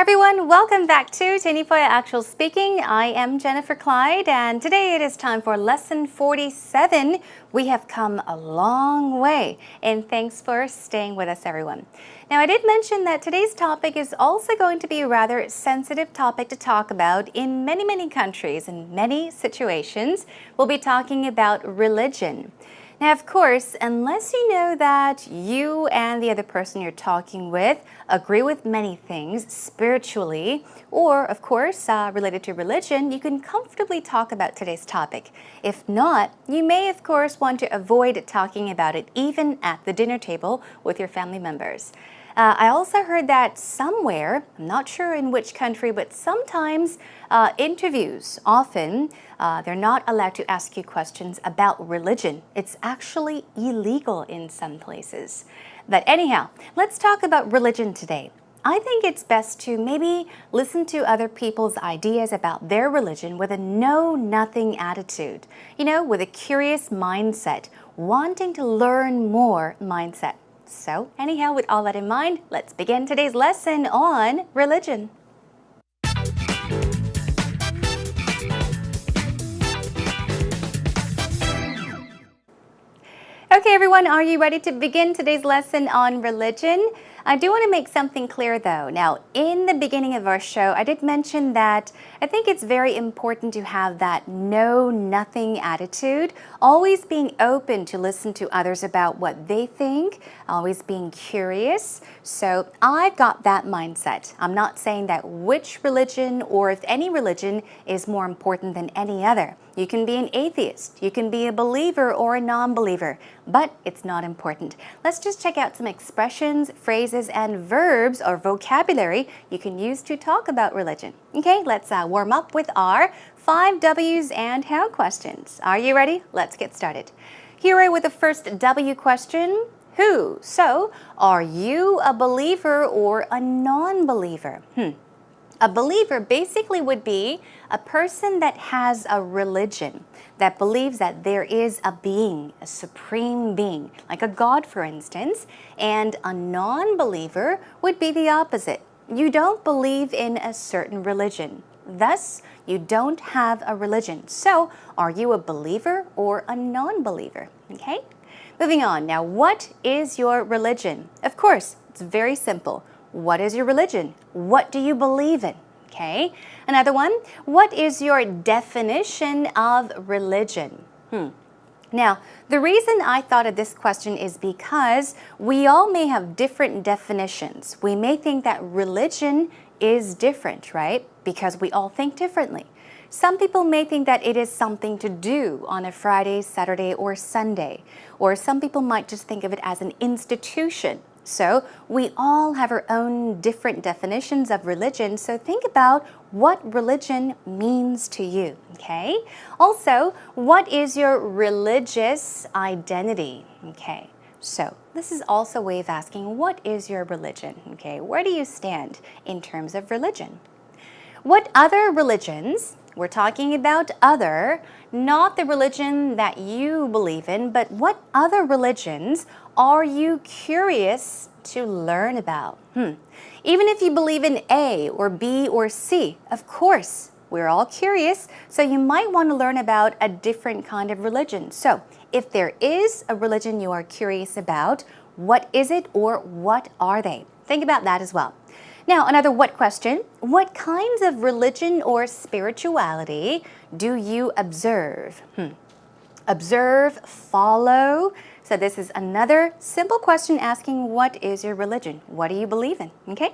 everyone, welcome back to Tenipaya Actual Speaking. I am Jennifer Clyde, and today it is time for lesson 47. We have come a long way, and thanks for staying with us, everyone. Now, I did mention that today's topic is also going to be a rather sensitive topic to talk about in many countries and many situations. We'll be talking about religion. Now, of course, unless you know that you and the other person you're talking with agree with many things spiritually, or, of course, related to religion, you can comfortably talk about today's topic. If not, you may, of course, want to avoid talking about it even at the dinner table with your family members. I also heard that somewhere, I'm not sure in which country, but sometimes interviews, often, they're not allowed to ask you questions about religion. It's actually illegal in some places. But anyhow, let's talk about religion today. I think it's best to maybe listen to other people's ideas about their religion with a know-nothing attitude. You know, with a curious mindset, wanting to learn more mindset. So, anyhow, with all that in mind, let's begin today's lesson on religion. Okay, everyone, are you ready to begin today's lesson on religion? I do want to make something clear, though. Now, in the beginning of our show, I did mention that I think it's very important to have that know-nothing attitude, always being open to listen to others about what they think, always being curious. So I've got that mindset. I'm not saying that which religion or if any religion is more important than any other. You can be an atheist, you can be a believer or a non-believer, but it's not important. Let's just check out some expressions, phrases, and verbs or vocabulary you can use to talk about religion. Okay, let's warm up with our 5 W's and how questions. Are you ready? Let's get started. Here with the first W question, who? So, are you a believer or a non-believer? A believer basically would be a person that has a religion, that believes that there is a being, a supreme being, like a God, for instance, and a non-believer would be the opposite. You don't believe in a certain religion. Thus, you don't have a religion. So, are you a believer or a non-believer? Okay? Moving on. Now, what is your religion? Of course, it's very simple. What is your religion? What do you believe in? Okay. Another one, what is your definition of religion? Now, the reason I thought of this question is because we all may have different definitions. We may think that religion is different, right? Because we all think differently. Some people may think that it is something to do on a Friday, Saturday, or Sunday. Or some people might just think of it as an institution. So we all have our own different definitions of religion, so think about what religion means to you, okay? Also, what is your religious identity, okay? So this is also a way of asking, what is your religion, okay? Where do you stand in terms of religion? What other religions, we're talking about other, not the religion that you believe in, but what other religions are you curious to learn about? Even if you believe in A or B or C, of course, we're all curious, so you might want to learn about a different kind of religion. So, if there is a religion you are curious about, what is it or what are they? Think about that as well. Now, another what question. What kinds of religion or spirituality do you observe? Observe, follow. So this is another simple question asking what is your religion? What do you believe in? Okay?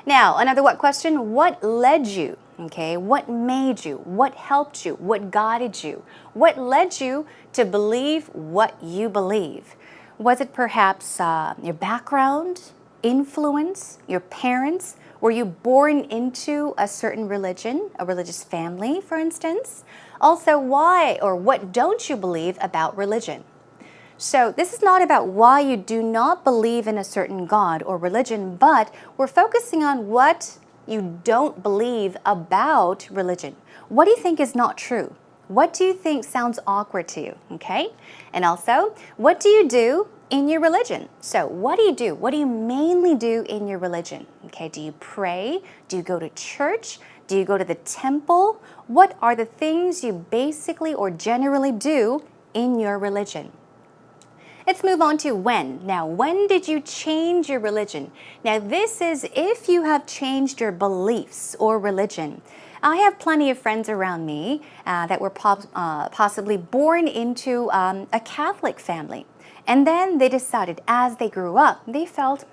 Now, another what question. What led you? Okay? What made you? What helped you? What guided you? What led you to believe what you believe? Was it perhaps your background? Influence, your parents? Were you born into a certain religion, a religious family, for instance? Also, why or what don't you believe about religion? So this is not about why you do not believe in a certain God or religion, but we're focusing on what you don't believe about religion. What do you think is not true? What do you think sounds awkward to you? Okay? And also, what do you do in your religion. So what do you do? What do you mainly do in your religion? Okay, do you pray? Do you go to church? Do you go to the temple? What are the things you basically or generally do in your religion? Let's move on to when. Now, when did you change your religion? Now, this is if you have changed your beliefs or religion. I have plenty of friends around me that were possibly born into a Catholic family. And then they decided as they grew up, they felt,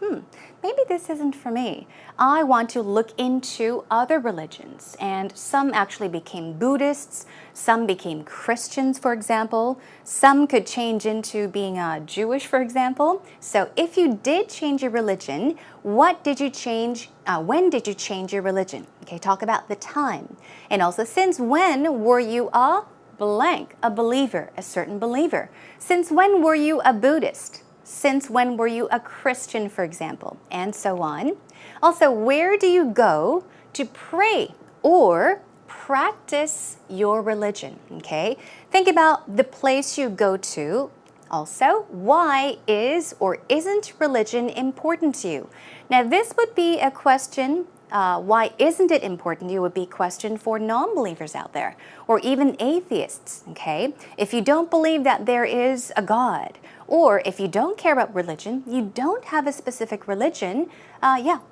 maybe this isn't for me. I want to look into other religions. And some actually became Buddhists. Some became Christians, for example. Some could change into being Jewish, for example. So if you did change your religion, what did you change? When did you change your religion? Okay, talk about the time. And also, since when were you a blank, a believer, a certain believer? Since when were you a Buddhist? Since when were you a Christian, for example? And so on. Also, where do you go to pray or practice your religion? Okay, think about the place you go to. Also, why is or isn't religion important to you? Now, this would be a question. Why isn't it important to you would be a question for non-believers out there, or even atheists, okay? If you don't believe that there is a God, or if you don't care about religion, you don't have a specific religion,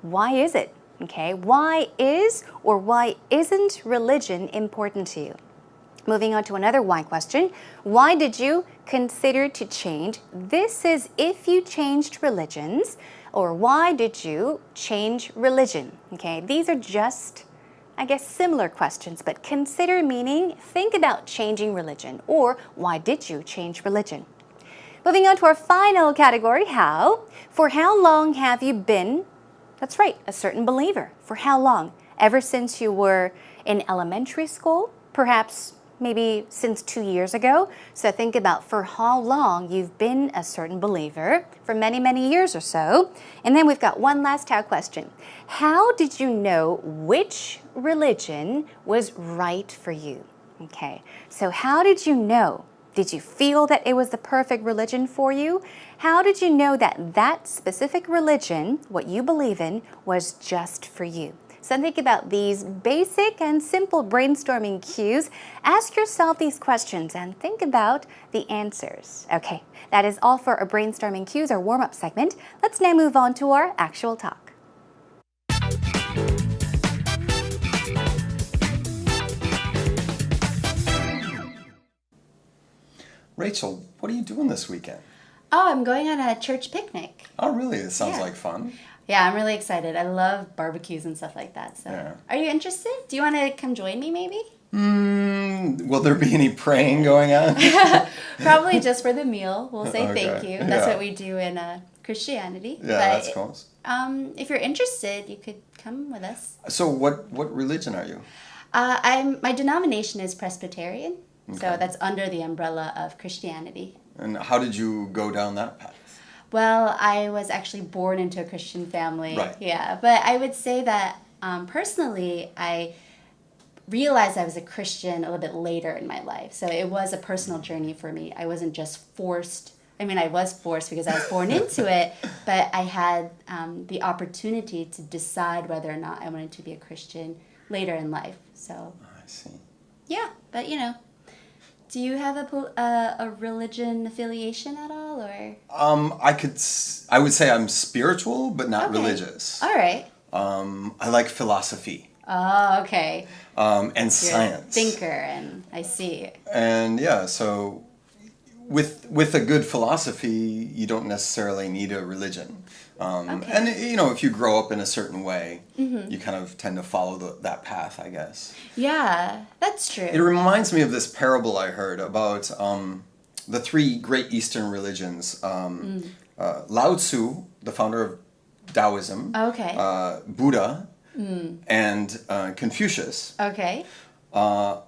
why is it? Okay, why is or why isn't religion important to you? Moving on to another why question. Why did you consider to change? This is if you changed religions, or why did you change religion? Okay, these are just, I guess, similar questions, but consider meaning think about changing religion, or why did you change religion? Moving on to our final category, how. For how long have you been, that's right, a certain believer? For how long? Ever since you were in elementary school? Perhaps maybe since 2 years ago. So think about for how long you've been a certain believer, for many, many years or so. And then we've got one last how question. How did you know which religion was right for you? Okay, so how did you know? Did you feel that it was the perfect religion for you? How did you know that that specific religion, what you believe in, was just for you? So think about these basic and simple brainstorming cues. Ask yourself these questions and think about the answers. Okay, that is all for our brainstorming cues, our warm-up segment. Let's now move on to our actual talk. Rachel, what are you doing this weekend? Oh, I'm going on a church picnic. Oh, really? It sounds like fun. Yeah, I'm really excited. I love barbecues and stuff like that. So, Are you interested? Do you want to come join me, maybe? Will there be any praying going on? Probably just for the meal. We'll say thank you. That's what we do in Christianity. Yeah, that's cool. If you're interested, you could come with us. So, what religion are you? My denomination is Presbyterian, so that's under the umbrella of Christianity. And how did you go down that path? Well, I was actually born into a Christian family. Right. Yeah, but I would say that personally, I realized I was a Christian a little bit later in my life. So it was a personal journey for me. I wasn't just forced. I mean, I was forced because I was born into it, but I had the opportunity to decide whether or not I wanted to be a Christian later in life. So. I see. Yeah, but you know. Do you have a religion affiliation at all, or? I would say I'm spiritual, but not religious. All right. I like philosophy. Oh, okay. And You're science. A thinker, and I see. And yeah, so with a good philosophy, you don't necessarily need a religion. And if you grow up in a certain way, you kind of tend to follow that path, I guess. Yeah, that's true. It reminds me of this parable I heard about the three great Eastern religions. Lao Tzu, the founder of Taoism, Buddha, and Confucius are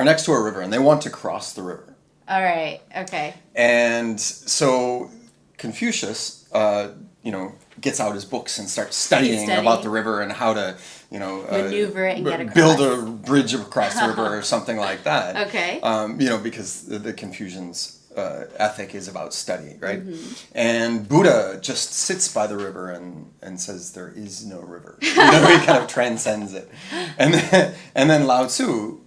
next to a river, and they want to cross the river. All right, okay. And so Confucius, gets out his books and starts studying about the river and how to, maneuver it and get across. Build a bridge across the river or something like that. Okay. Because the Confucians ethic is about study, right? And Buddha just sits by the river and says there is no river. He kind of transcends it. And then Lao Tzu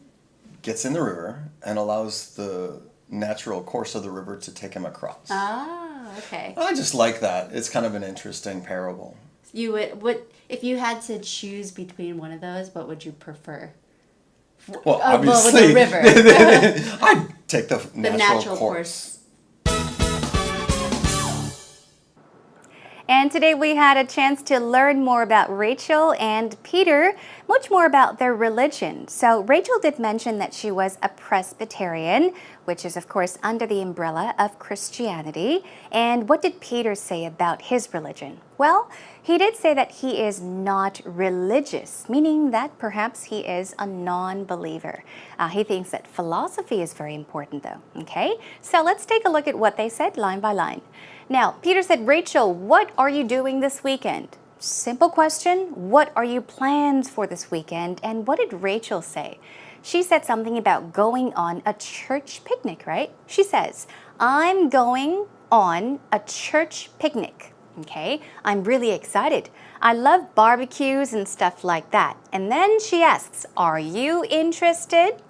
gets in the river and allows the natural course of the river to take him across. Ah, okay. I just like that. It's kind of an interesting parable. You would if you had to choose between one of those, what would you prefer? Well, obviously, the river. I'd take the natural course. And today we had a chance to learn more about Rachel and Peter, much more about their religion. So Rachel did mention that she was a Presbyterian, which is of course under the umbrella of Christianity. And what did Peter say about his religion? Well, he did say that he is not religious, meaning that perhaps he is a non-believer. He thinks that philosophy is very important though, okay? So let's take a look at what they said line by line. Now, Peter said, Rachel, what are you doing this weekend? Simple question. What are your plans for this weekend? And what did Rachel say? She said something about going on a church picnic, right? She says, I'm going on a church picnic. Okay, I'm really excited. I love barbecues and stuff like that. And then she asks, are you interested?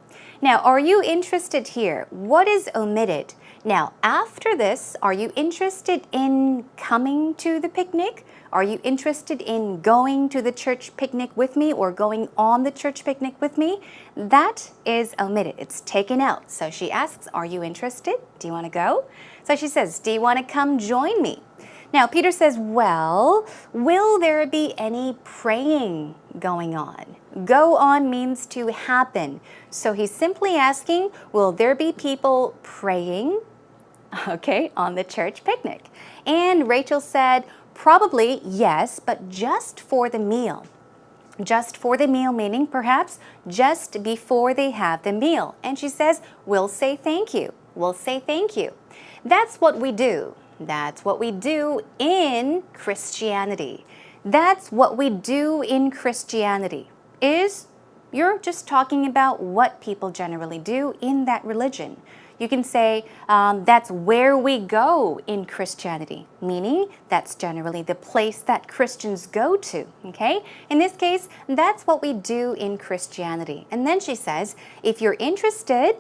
Now, are you interested here? What is omitted? Now, after this, are you interested in coming to the picnic? Are you interested in going to the church picnic with me or going on the church picnic with me? That is omitted. It's taken out. So she asks, are you interested? Do you want to go? So she says, do you want to come join me? Now, Peter says, well, will there be any praying going on? Go on means to happen. So he's simply asking, will there be people praying? Okay, on the church picnic. And Rachel said, probably yes, but just for the meal. Just for the meal, meaning perhaps just before they have the meal. And she says, we'll say thank you. We'll say thank you. That's what we do. That's what we do in Christianity. That's what we do in Christianity. You're just talking about what people generally do in that religion. You can say that's where we go in Christianity, meaning that's generally the place that Christians go to, okay? In this case, that's what we do in Christianity. And then she says, if you're interested,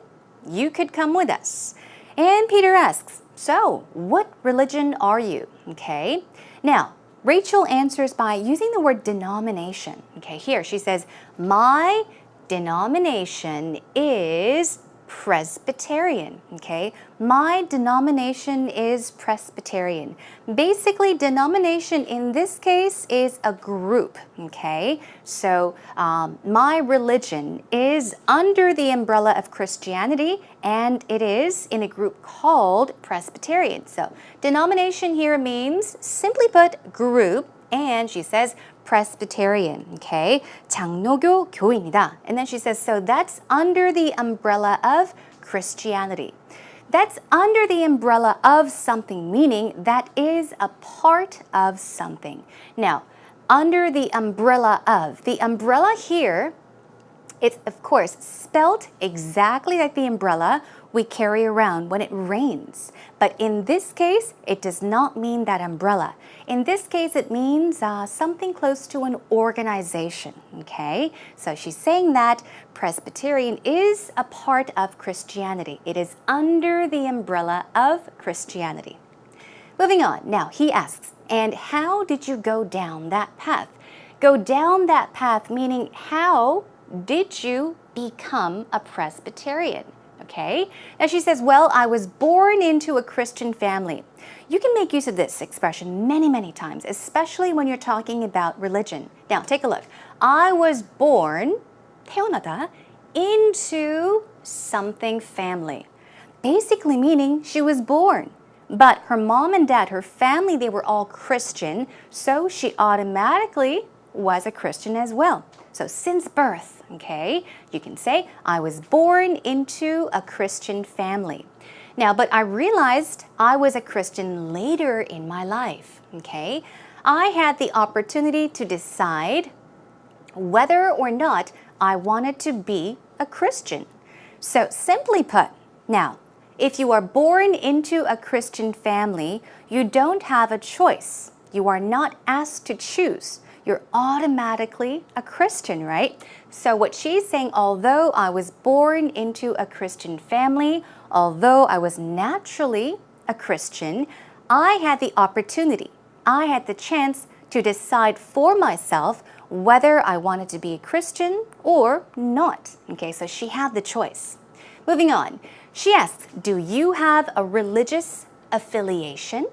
you could come with us. And Peter asks, so what religion are you, okay? Now, Rachel answers by using the word denomination. Okay, here she says, my denomination is Presbyterian, okay? My denomination is Presbyterian. Basically, denomination in this case is a group, okay? So my religion is under the umbrella of Christianity, and it is in a group called Presbyterian. So denomination here means, simply put, group, and she says Presbyterian, okay? 장로교 교인이다. And then she says, so that's under the umbrella of Christianity. That's under the umbrella of something, meaning that is a part of something. Now, under the umbrella here, it's of course spelled exactly like the umbrella we carry around when it rains. But in this case, it does not mean that umbrella. In this case, it means something close to an organization, okay? So she's saying that Presbyterian is a part of Christianity. It is under the umbrella of Christianity. Moving on, now he asks, and how did you go down that path? Go down that path, meaning how did you become a Presbyterian? Okay, now she says, well, I was born into a Christian family. You can make use of this expression many, many times, especially when you're talking about religion. Now, take a look. I was born, 태어나다, into something family. Basically meaning she was born. But her mom and dad, her family, they were all Christian, so she automatically was a Christian as well. So since birth, okay, you can say, I was born into a Christian family. Now, but I realized I was a Christian later in my life, okay? I had the opportunity to decide whether or not I wanted to be a Christian. So simply put, now, if you are born into a Christian family, you don't have a choice. You are not asked to choose. You're automatically a Christian, right? So what she's saying, although I was born into a Christian family, although I was naturally a Christian, I had the opportunity, I had the chance to decide for myself whether I wanted to be a Christian or not. Okay, so she had the choice. Moving on, she asks, do you have a religious affiliation?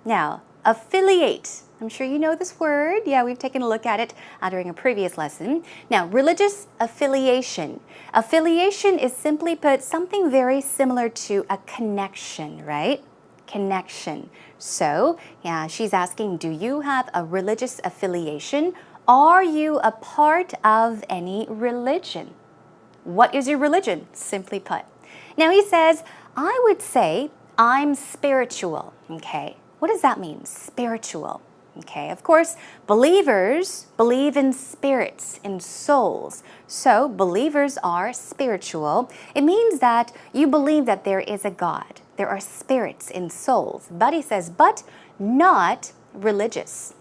Now, affiliate, I'm sure you know this word. Yeah, we've taken a look at it during a previous lesson. Now, religious affiliation. Affiliation is simply put something very similar to a connection, right? Connection. So, yeah, she's asking, do you have a religious affiliation? Are you a part of any religion? What is your religion, simply put? Now he says, I would say I'm spiritual. Okay, what does that mean, spiritual? Okay, of course, believers believe in spirits, in souls. So believers are spiritual. It means that you believe that there is a God. There are spirits in souls. But he says, but not religious.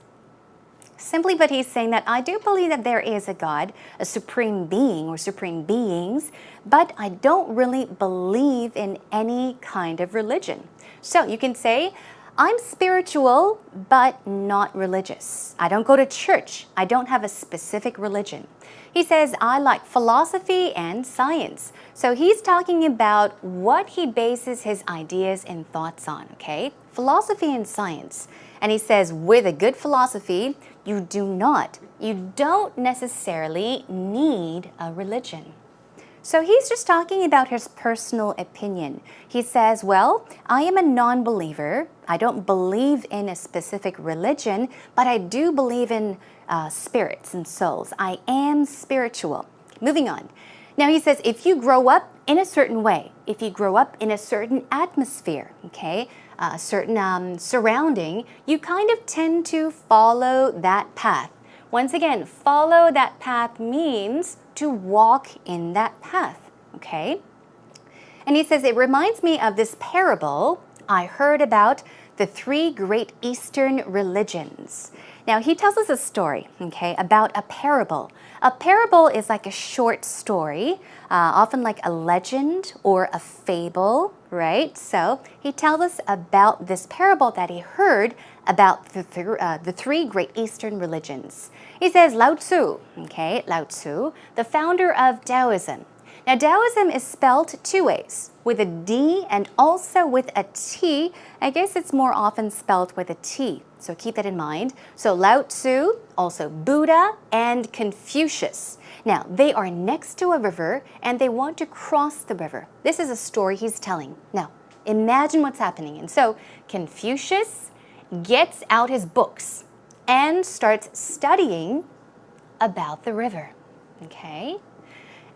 Simply put, he's saying that I do believe that there is a God, a supreme being or supreme beings, but I don't really believe in any kind of religion. So you can say, I'm spiritual, but not religious. I don't go to church. I don't have a specific religion. He says, I like philosophy and science. So he's talking about what he bases his ideas and thoughts on, okay? Philosophy and science. And he says, with a good philosophy, you don't necessarily need a religion. So he's just talking about his personal opinion. He says, well, I am a non-believer. I don't believe in a specific religion, but I do believe in spirits and souls. I am spiritual. Moving on. Now he says, if you grow up in a certain way, if you grow up in a certain atmosphere, okay, a certain surrounding, you kind of tend to follow that path. Once again, follow that path means to walk in that path, okay? And he says, it reminds me of this parable I heard about the three great Eastern religions. Now, he tells us a story, okay, about a parable. A parable is like a short story, often like a legend or a fable, right? So he tells us about this parable that he heard about the three great Eastern religions. He says Lao Tzu, okay, Lao Tzu, the founder of Taoism. Now, Taoism is spelled two ways, with a D and also with a T. I guess it's more often spelled with a T, so keep that in mind. So Lao Tzu, also Buddha, and Confucius. Now, they are next to a river and they want to cross the river. This is a story he's telling. Now, imagine what's happening. And so Confucius gets out his books and starts studying about the river, okay?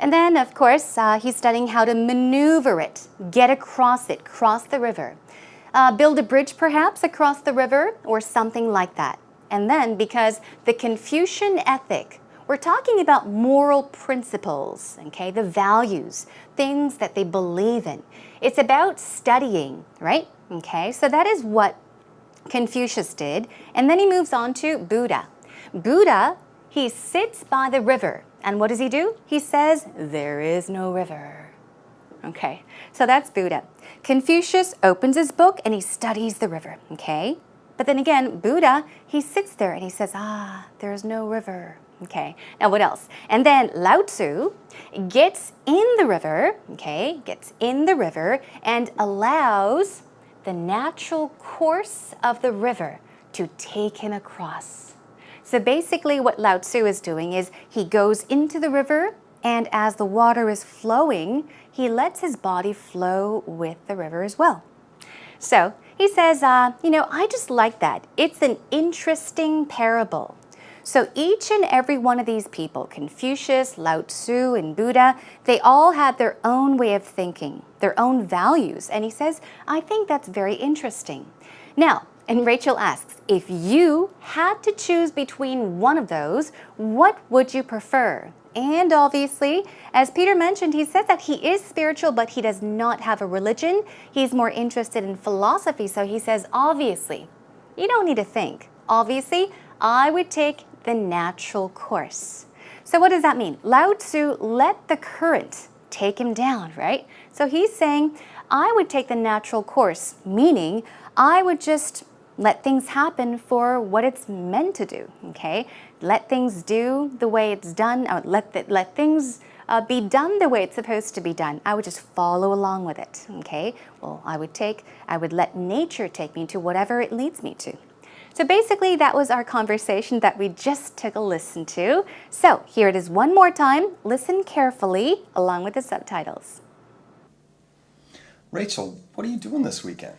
And then, of course, he's studying how to maneuver it, get across it, cross the river. Build a bridge, perhaps, across the river or something like that. And then, because the Confucian ethic, we're talking about moral principles, okay, the values, things that they believe in. It's about studying, right? Okay, so that is what Confucius did. And then he moves on to Buddha. Buddha, he sits by the river. And what does he do? He says, there is no river. Okay, so that's Buddha. Confucius opens his book and he studies the river, okay? But then again, Buddha, he sits there and he says, there's no river. Okay, now what else? And then Lao Tzu gets in the river, okay, gets in the river and allows the natural course of the river to take him across. So basically what Lao Tzu is doing is he goes into the river and as the water is flowing, he lets his body flow with the river as well. So he says, I just like that. It's an interesting parable. So each and every one of these people, Confucius, Lao Tzu, and Buddha, they all had their own way of thinking, their own values. And he says, I think that's very interesting. Now, and Rachel asks, if you had to choose between one of those, what would you prefer? And obviously, as Peter mentioned, he says that he is spiritual, but he does not have a religion. He's more interested in philosophy. So he says, obviously, you don't need to think. Obviously, I would take the natural course. So what does that mean? Lao Tzu let the current take him down, right? So he's saying, I would take the natural course, meaning I would just let things happen for what it's meant to do, okay? Let things do the way it's done, or let things be done the way it's supposed to be done. I would just follow along with it, okay? Well, I would let nature take me to whatever it leads me to. So basically, that was our conversation that we just took a listen to. So here it is one more time. Listen carefully along with the subtitles. Rachel, what are you doing this weekend?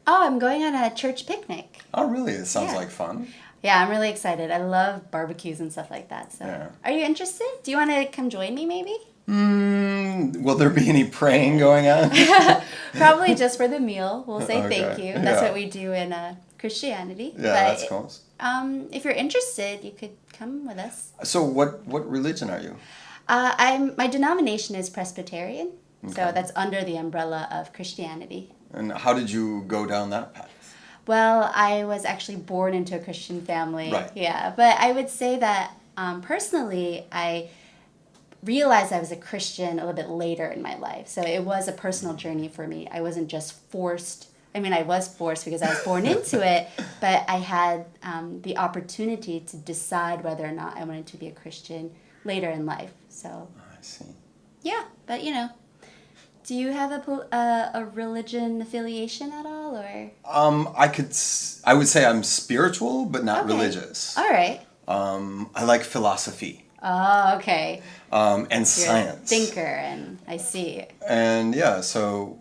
Oh, I'm going on a church picnic. Oh, really? It sounds like fun. Yeah, I'm really excited. I love barbecues and stuff like that. So, Are you interested? Do you want to come join me, maybe? Will there be any praying going on? Probably just for the meal. We'll say thank you. That's what we do in Christianity. Yeah, that's cool. If you're interested, you could come with us. So what religion are you? My denomination is Presbyterian. Okay. So that's under the umbrella of Christianity. And how did you go down that path? Well, I was actually born into a Christian family. Right. Yeah, but I would say that personally, I realized I was a Christian a little bit later in my life. So it was a personal journey for me. I wasn't just forced. I mean, I was forced because I was born into it, but I had the opportunity to decide whether or not I wanted to be a Christian later in life. So. I see. Yeah, but you know. Do you have a religion affiliation at all, or? I would say I'm spiritual, but not religious. All right. I like philosophy. Oh, okay. And You're science. A thinker, and I see. And yeah, so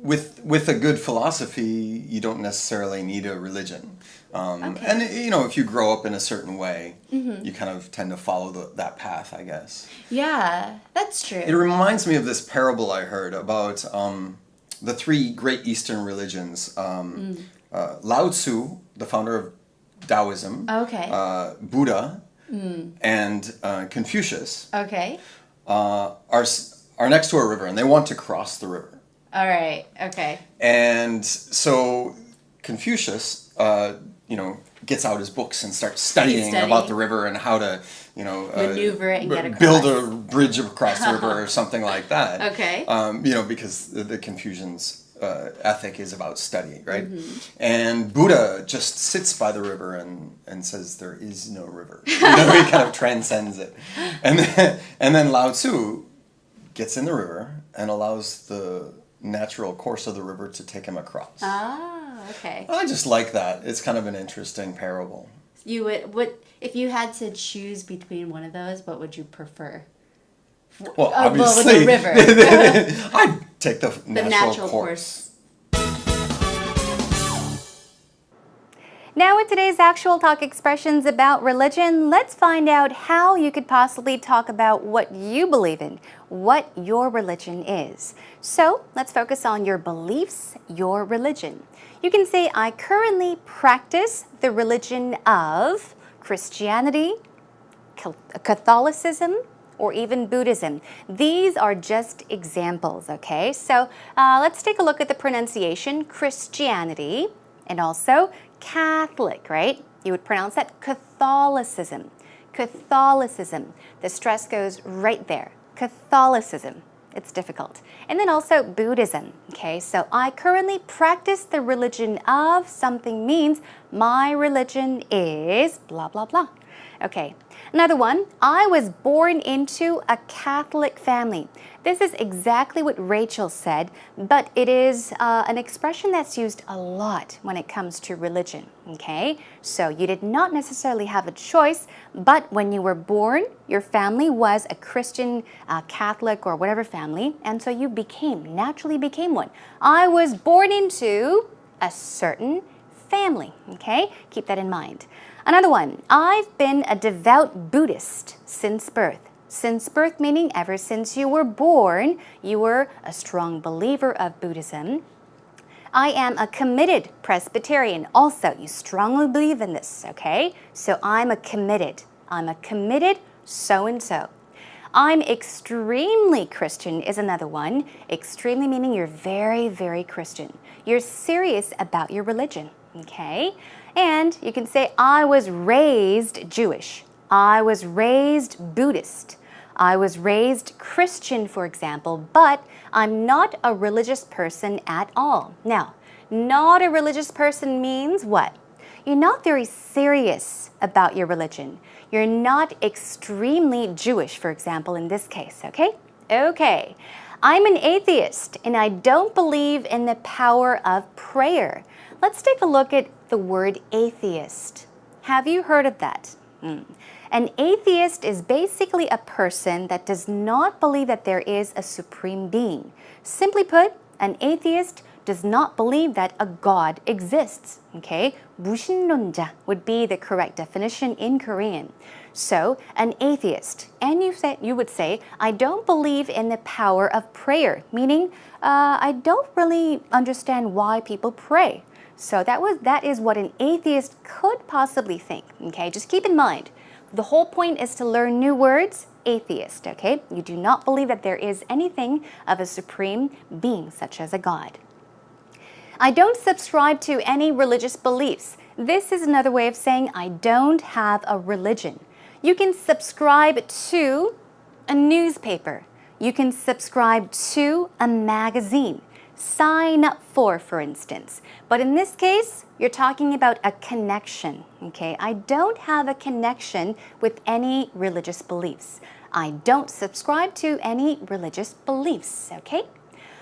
with a good philosophy, you don't necessarily need a religion. And you know, if you grow up in a certain way, you kind of tend to follow that path, I guess. Yeah, that's true. It reminds me of this parable I heard about the three great Eastern religions. Lao Tzu, the founder of Taoism, Buddha, and Confucius are next to a river, and they want to cross the river. All right. Okay. And so Confucius, gets out his books and starts studying about the river and how to, maneuver it and get across. Build a bridge across the river or something like that. Okay. Because the Confucian's ethic is about study, right? And Buddha just sits by the river and says there is no river. He kind of transcends it. And then Lao Tzu gets in the river and allows the natural course of the river to take him across. Ah, okay. I just like that. It's kind of an interesting parable. You would if you had to choose between one of those, what would you prefer? Well, obviously, the river. I'd take the natural course. Now with today's actual talk expressions about religion, let's find out how you could possibly talk about what you believe in, what your religion is. So let's focus on your beliefs, your religion. You can say, I currently practice the religion of Christianity, Catholicism, or even Buddhism. These are just examples, okay? So let's take a look at the pronunciation, Christianity, and also Catholic, right? You would pronounce that Catholicism. Catholicism. The stress goes right there. Catholicism. It's difficult. And then also Buddhism, okay? So I currently practice the religion of something means my religion is blah, blah, blah. Okay, another one. I was born into a Catholic family. This is exactly what Rachel said, but it is an expression that's used a lot when it comes to religion, okay? So you did not necessarily have a choice, but when you were born, your family was a Christian, Catholic, or whatever family, and so you naturally became one. I was born into a certain family, okay? Keep that in mind. Another one, I've been a devout Buddhist since birth. Since birth meaning ever since you were born, you were a strong believer of Buddhism. I am a committed Presbyterian. Also, you strongly believe in this, okay? So I'm a committed so-and-so. I'm extremely Christian is another one. Extremely meaning you're very, very Christian. You're serious about your religion, okay? And you can say, I was raised Jewish. I was raised Buddhist. I was raised Christian, for example, but I'm not a religious person at all. Now, not a religious person means what? You're not very serious about your religion. You're not extremely Jewish, for example, in this case, okay? Okay. I'm an atheist and I don't believe in the power of prayer. Let's take a look at the word atheist. Have you heard of that? An atheist is basically a person that does not believe that there is a supreme being. Simply put, an atheist does not believe that a God exists. Okay? 무신론자 would be the correct definition in Korean. So, an atheist, and you would say, I don't believe in the power of prayer, meaning I don't really understand why people pray. So that is what an atheist could possibly think. Okay, just keep in mind, the whole point is to learn new words. Atheist, okay? You do not believe that there is anything of a supreme being, such as a God. I don't subscribe to any religious beliefs. This is another way of saying I don't have a religion. You can subscribe to a newspaper. You can subscribe to a magazine. Sign up for instance. But in this case, you're talking about a connection, okay? I don't have a connection with any religious beliefs. I don't subscribe to any religious beliefs, okay?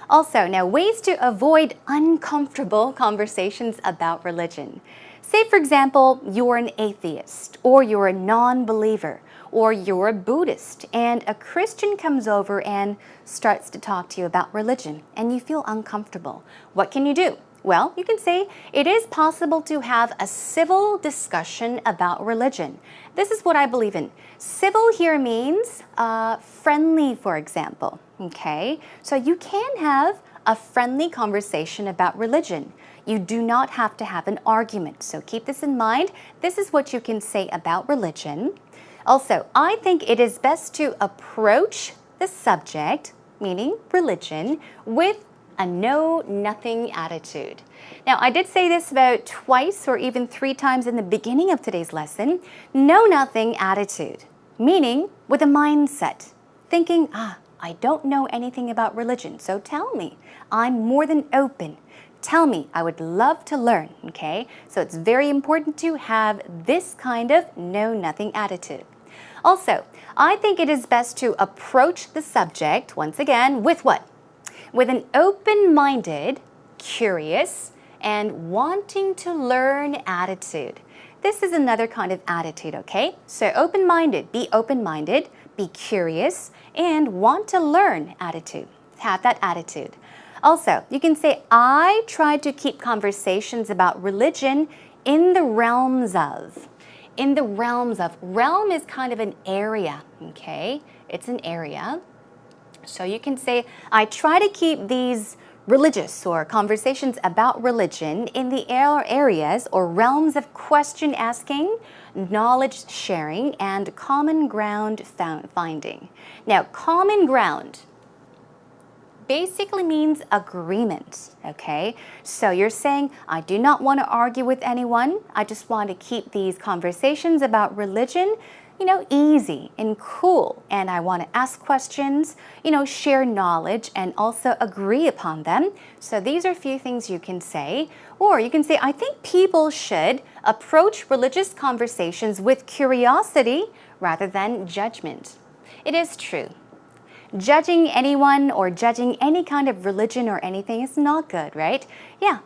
Also, now ways to avoid uncomfortable conversations about religion. Say, for example, you're an atheist, or you're a non-believer, or you're a Buddhist, and a Christian comes over and starts to talk to you about religion, and you feel uncomfortable. What can you do? Well, you can say it is possible to have a civil discussion about religion. This is what I believe in. Civil here means friendly, for example. Okay, so you can have a friendly conversation about religion. You do not have to have an argument. So keep this in mind. This is what you can say about religion. Also, I think it is best to approach the subject, meaning religion, with a know-nothing attitude. Now, I did say this about twice or even 3 times in the beginning of today's lesson. Know-nothing attitude, meaning with a mindset, thinking, I don't know anything about religion, so tell me. I'm more than open. Tell me, I would love to learn, okay? So it's very important to have this kind of know-nothing attitude. Also, I think it is best to approach the subject, once again, with what? With an open-minded, curious, and wanting to learn attitude. This is another kind of attitude, okay? So open-minded, be curious, and want to learn attitude. Have that attitude. Also, you can say, I try to keep conversations about religion in the realms of. In the realms of. Realm is kind of an area, okay? It's an area. So you can say, I try to keep these religious or conversations about religion in the areas or realms of question asking, knowledge sharing, and common ground finding. Now, common ground basically means agreement, okay? So you're saying, I do not want to argue with anyone. I just want to keep these conversations about religion easy and cool. And I want to ask questions, share knowledge, and also agree upon them. So these are a few things you can say. Or you can say, I think people should approach religious conversations with curiosity rather than judgment. It is true. Judging anyone or judging any kind of religion or anything is not good, right? Yeah.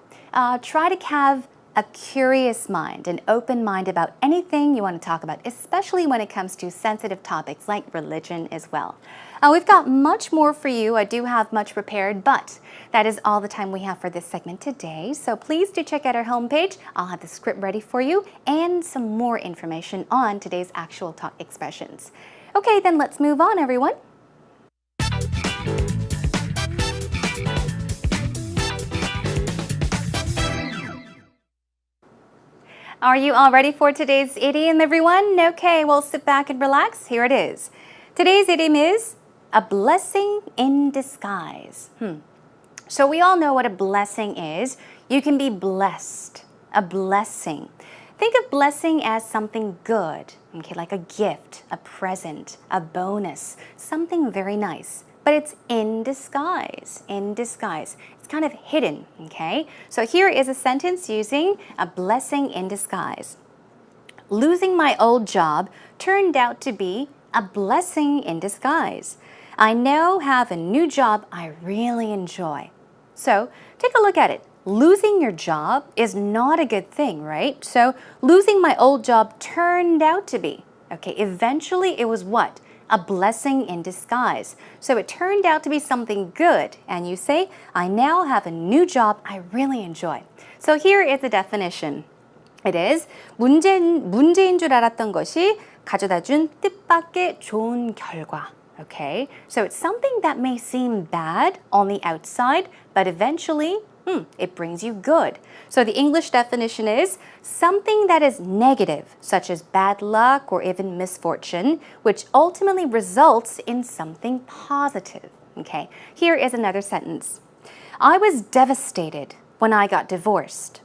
Try to have a curious mind, an open mind about anything you want to talk about, especially when it comes to sensitive topics like religion as well. We've got much more for you. I do have much prepared, but that is all the time we have for this segment today. So please do check out our homepage. I'll have the script ready for you and some more information on today's actual talk expressions. Okay, then let's move on, everyone. Are you all ready for today's idiom, everyone? Okay, well, sit back and relax. Here it is. Today's idiom is a blessing in disguise. So we all know what a blessing is. You can be blessed, a blessing. Think of blessing as something good, okay, like a gift, a present, a bonus, something very nice. But it's in disguise, in disguise. It's kind of hidden, okay? So here is a sentence using a blessing in disguise. Losing my old job turned out to be a blessing in disguise. I now have a new job I really enjoy. So take a look at it. Losing your job is not a good thing, right? So losing my old job turned out to be. Okay, eventually it was what? A blessing in disguise. So it turned out to be something good. And you say, I now have a new job I really enjoy. So here is the definition. It is 문제인 줄 알았던 것이 가져다준 뜻밖의 좋은 결과. Okay, so it's something that may seem bad on the outside, but eventually, it brings you good. So the English definition is something that is negative, such as bad luck or even misfortune, which ultimately results in something positive. Okay, here is another sentence. I was devastated when I got divorced.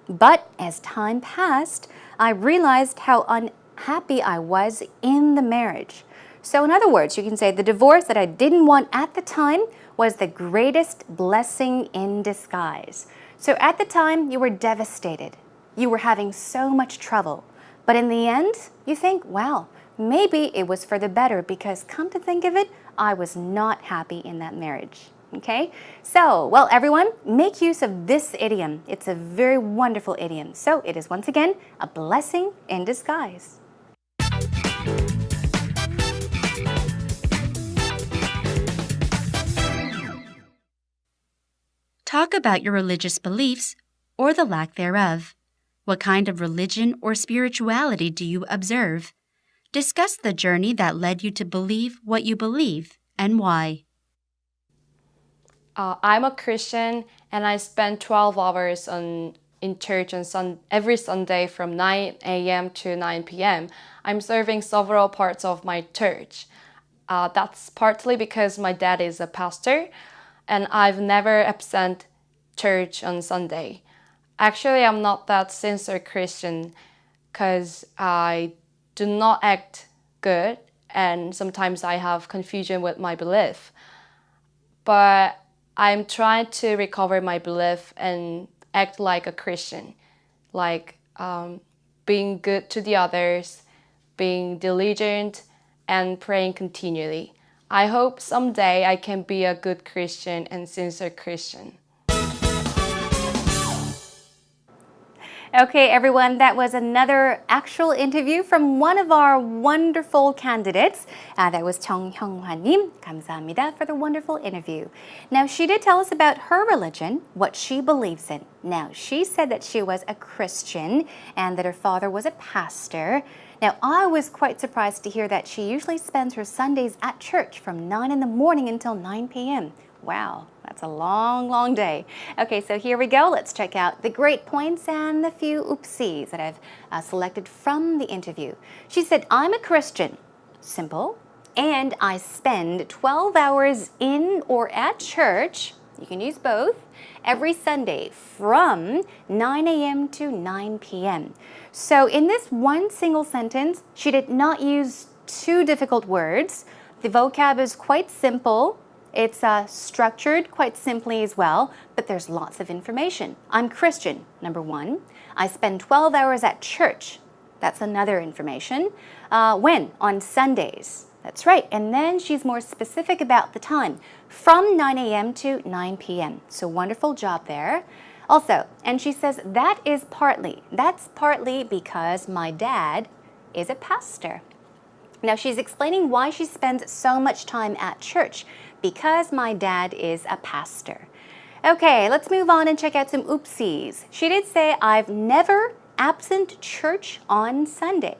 But as time passed, I realized how unhappy I was in the marriage. So in other words, you can say the divorce that I didn't want at the time was the greatest blessing in disguise. So at the time, you were devastated. You were having so much trouble. But in the end, you think, wow, maybe it was for the better because come to think of it, I was not happy in that marriage. Okay, so, well, everyone, make use of this idiom. It's a very wonderful idiom. So it is once again a blessing in disguise. Talk about your religious beliefs or the lack thereof. What kind of religion or spirituality do you observe? Discuss the journey that led you to believe what you believe and why. I'm a Christian and I spend 12 hours in church on every Sunday from 9 a.m. to 9 p.m. I'm serving several parts of my church. That's partly because my dad is a pastor and I've never absent church on Sunday. Actually, I'm not that sincere Christian because I do not act good and sometimes I have confusion with my belief. But I'm trying to recover my belief and act like a Christian, like being good to the others, being diligent, and praying continually. I hope someday I can be a good Christian and sincere Christian. Okay, everyone, that was another actual interview from one of our wonderful candidates. That was 정형화님. 감사합니다 for the wonderful interview. Now, she did tell us about her religion, what she believes in. Now, she said that she was a Christian and that her father was a pastor. Now, I was quite surprised to hear that she usually spends her Sundays at church from 9 in the morning until 9 p.m. Wow, that's a long, long day. Okay, so here we go. Let's check out the great points and the few oopsies that I've selected from the interview. She said, I'm a Christian. Simple. And I spend 12 hours in or at church, you can use both, every Sunday from 9 a.m. to 9 p.m. So in this one single sentence, she did not use two difficult words. The vocab is quite simple. It's structured quite simply as well, but there's lots of information. I'm Christian, number one. I spend 12 hours at church. That's another information. When? On Sundays. That's right. And then she's more specific about the time, from 9 a.m. to 9 p.m. So wonderful job there. Also, and she says that's partly because my dad is a pastor. Now she's explaining why she spends so much time at church. Because my dad is a pastor. Okay, let's move on and check out some oopsies. She did say, I've never absent church on Sunday.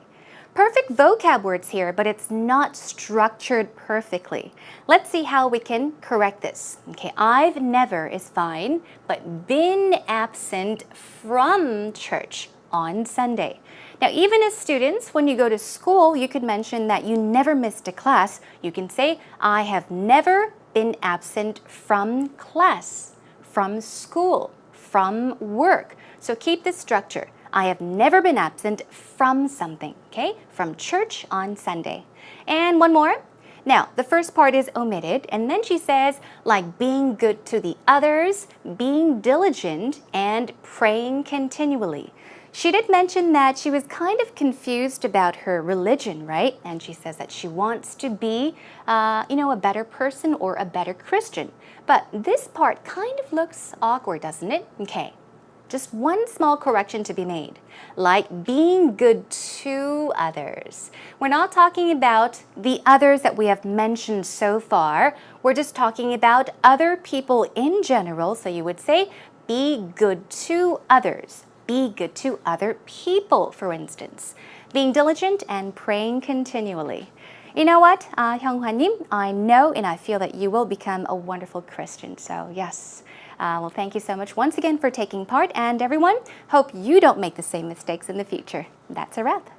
Perfect vocab words here, but it's not structured perfectly. Let's see how we can correct this. Okay, I've never is fine, but been absent from church on Sunday. Now, even as students, when you go to school, you could mention that you never missed a class. You can say, I have never been absent from class, from school, from work. So keep this structure. I have never been absent from something, okay? From church on Sunday. And one more. Now, the first part is omitted, and then she says, like being good to the others, being diligent, and praying continually. She did mention that she was kind of confused about her religion, right? And she says that she wants to be, a better person or a better Christian. But this part kind of looks awkward, doesn't it? Okay. Just one small correction to be made, like being good to others. We're not talking about the others that we have mentioned so far. We're just talking about other people in general. So you would say, be good to others. Be good to other people, for instance. Being diligent and praying continually. You know what, Hyunghwa-님, I know and I feel that you will become a wonderful Christian. So yes. Well, thank you so much once again for taking part, and everyone, hope you don't make the same mistakes in the future. That's a wrap.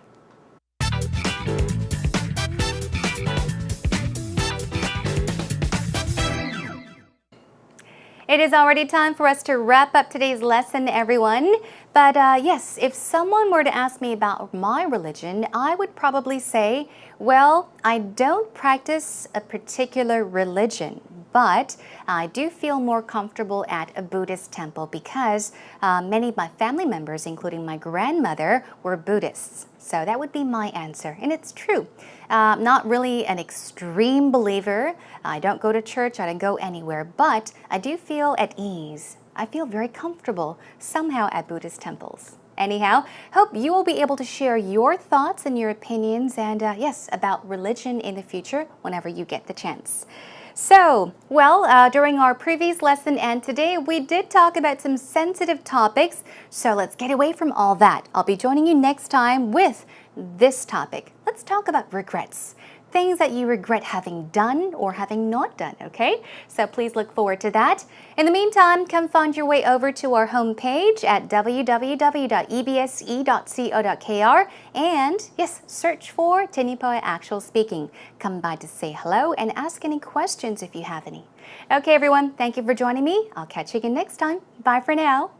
It is already time for us to wrap up today's lesson, everyone. But yes, if someone were to ask me about my religion, I would probably say, well, I don't practice a particular religion, but I do feel more comfortable at a Buddhist temple because many of my family members, including my grandmother, were Buddhists. So that would be my answer, and it's true. Not really an extreme believer. I don't go to church, I don't go anywhere, but I do feel at ease. I feel very comfortable somehow at Buddhist temples. Anyhow, hope you will be able to share your thoughts and your opinions and yes, about religion in the future whenever you get the chance. So, well, during our previous lesson and today, we did talk about some sensitive topics. So let's get away from all that. I'll be joining you next time with this topic. Let's talk about regrets. Things that you regret having done or having not done, okay? So please look forward to that. In the meantime, come find your way over to our homepage at www.ebse.co.kr and, yes, search for Tinnipoe Actual Speaking. Come by to say hello and ask any questions if you have any. Okay, everyone, thank you for joining me. I'll catch you again next time. Bye for now.